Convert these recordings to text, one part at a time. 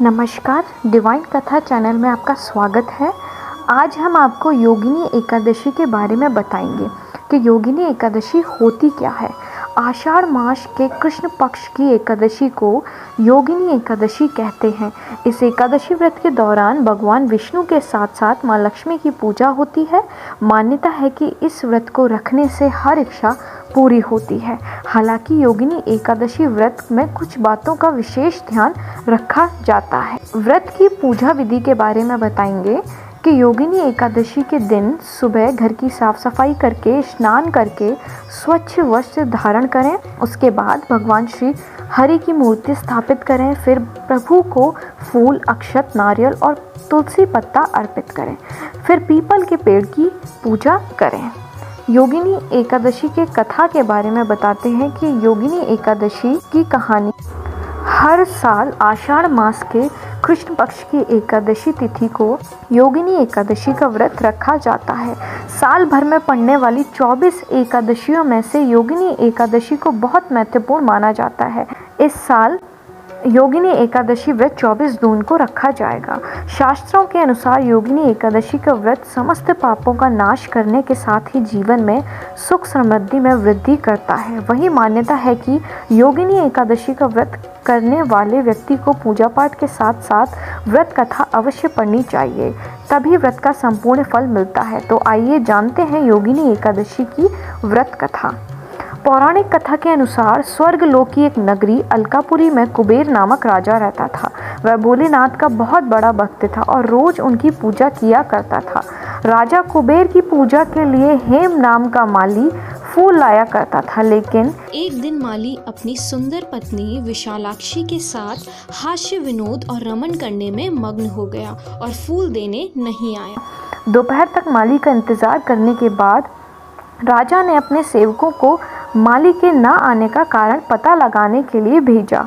नमस्कार, डिवाइन कथा चैनल में आपका स्वागत है। आज हम आपको योगिनी एकादशी के बारे में बताएंगे कि योगिनी एकादशी होती क्या है। आषाढ़ मास के कृष्ण पक्ष की एकादशी को योगिनी एकादशी कहते हैं। इस एकादशी व्रत के दौरान भगवान विष्णु के साथ साथ माँ लक्ष्मी की पूजा होती है। मान्यता है कि इस व्रत को रखने से हर इच्छा पूरी होती है। हालांकि योगिनी एकादशी व्रत में कुछ बातों का विशेष ध्यान रखा जाता है। व्रत की पूजा विधि के बारे में बताएंगे कि योगिनी एकादशी के दिन सुबह घर की साफ सफाई करके स्नान करके स्वच्छ वस्त्र धारण करें। उसके बाद भगवान श्री हरि की मूर्ति स्थापित करें। फिर प्रभु को फूल, अक्षत, नारियल और तुलसी पत्ता अर्पित करें। फिर पीपल के पेड़ की पूजा करें। योगिनी एकादशी के कथा के बारे में बताते हैं कि योगिनी एकादशी की कहानी हर साल आषाढ़ मास के कृष्ण पक्ष की एकादशी तिथि को योगिनी एकादशी का व्रत रखा जाता है। साल भर में पड़ने वाली 24 एकादशियों में से योगिनी एकादशी को बहुत महत्वपूर्ण माना जाता है। इस साल योगिनी एकादशी व्रत 24 जून को रखा जाएगा। शास्त्रों के अनुसार योगिनी एकादशी का व्रत समस्त पापों का नाश करने के साथ ही जीवन में सुख समृद्धि में वृद्धि करता है। वही मान्यता है कि योगिनी एकादशी का व्रत करने वाले व्यक्ति को पूजा पाठ के साथ साथ व्रत कथा अवश्य पढ़नी चाहिए, तभी व्रत का संपूर्ण फल मिलता है। तो आइए जानते हैं योगिनी एकादशी की व्रत कथा। पौराणिक कथा के अनुसार स्वर्ग लोक की एक नगरी अलकापुरी में कुबेर नामक राजा रहता था। वह भोलेनाथ का बहुत बड़ा भक्त था और रोज उनकी पूजा किया करता था। राजा कुबेर की पूजा के लिए हेम नाम का माली फूल लाया करता था, लेकिन एक दिन माली अपनी सुंदर पत्नी विशालाक्षी के साथ हास्य विनोद और रमन करने में मग्न हो गया और फूल देने नहीं आया। दोपहर तक माली का इंतजार करने के बाद राजा ने अपने सेवकों को माली के न आने का कारण पता लगाने के लिए भेजा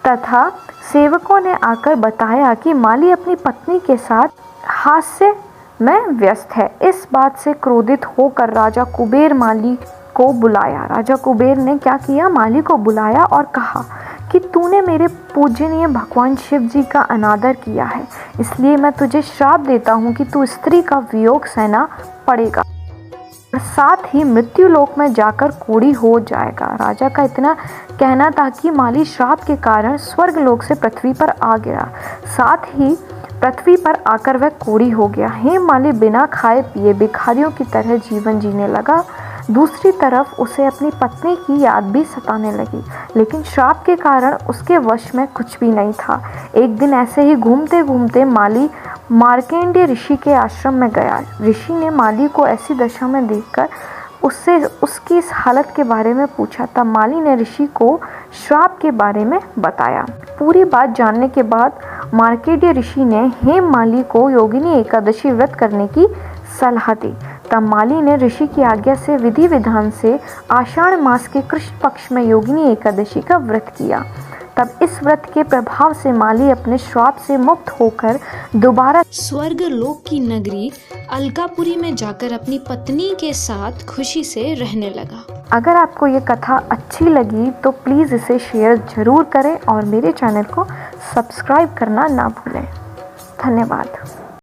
तथा सेवकों ने आकर बताया कि माली अपनी पत्नी के साथ हास्य में व्यस्त है। इस बात से क्रोधित होकर राजा कुबेर माली को बुलाया। राजा कुबेर ने क्या किया, माली को बुलाया और कहा कि तूने मेरे पूजनीय भगवान शिव जी का अनादर किया है, इसलिए मैं तुझे श्राप देता हूँ कि तू स्त्री का वियोग सहना पड़ेगा और साथ ही मृत्यु लोक में जाकर कोढ़ी हो जाएगा। राजा का इतना कहना था कि माली श्राप के कारण स्वर्ग लोक से पृथ्वी पर आ गया, साथ ही पृथ्वी पर आकर वह कोढ़ी हो गया। हेम माली बिना खाए पिए भिखारियों की तरह जीवन जीने लगा। दूसरी तरफ उसे अपनी पत्नी की याद भी सताने लगी, लेकिन श्राप के कारण उसके वश में कुछ भी नहीं था। एक दिन ऐसे ही घूमते घूमते माली मार्कंडेय ऋषि के आश्रम में गया। ऋषि ने माली को ऐसी दशा में देखकर उससे उसकी इस हालत के बारे में पूछा। तब माली ने ऋषि को श्राप के बारे में बताया। पूरी बात जानने के बाद मार्कंडेय ऋषि ने हेम माली को योगिनी एकादशी व्रत करने की सलाह दी। तब माली ने ऋषि की आज्ञा से विधि विधान से आषाढ़ मास के कृष्ण पक्ष में योगिनी एकादशी का व्रत किया। तब इस व्रत के प्रभाव से माली अपने श्राप से मुक्त होकर दोबारा स्वर्ग लोक की नगरी अलकापुरी में जाकर अपनी पत्नी के साथ खुशी से रहने लगा। अगर आपको ये कथा अच्छी लगी तो प्लीज़ इसे शेयर ज़रूर करें और मेरे चैनल को सब्सक्राइब करना ना भूलें। धन्यवाद।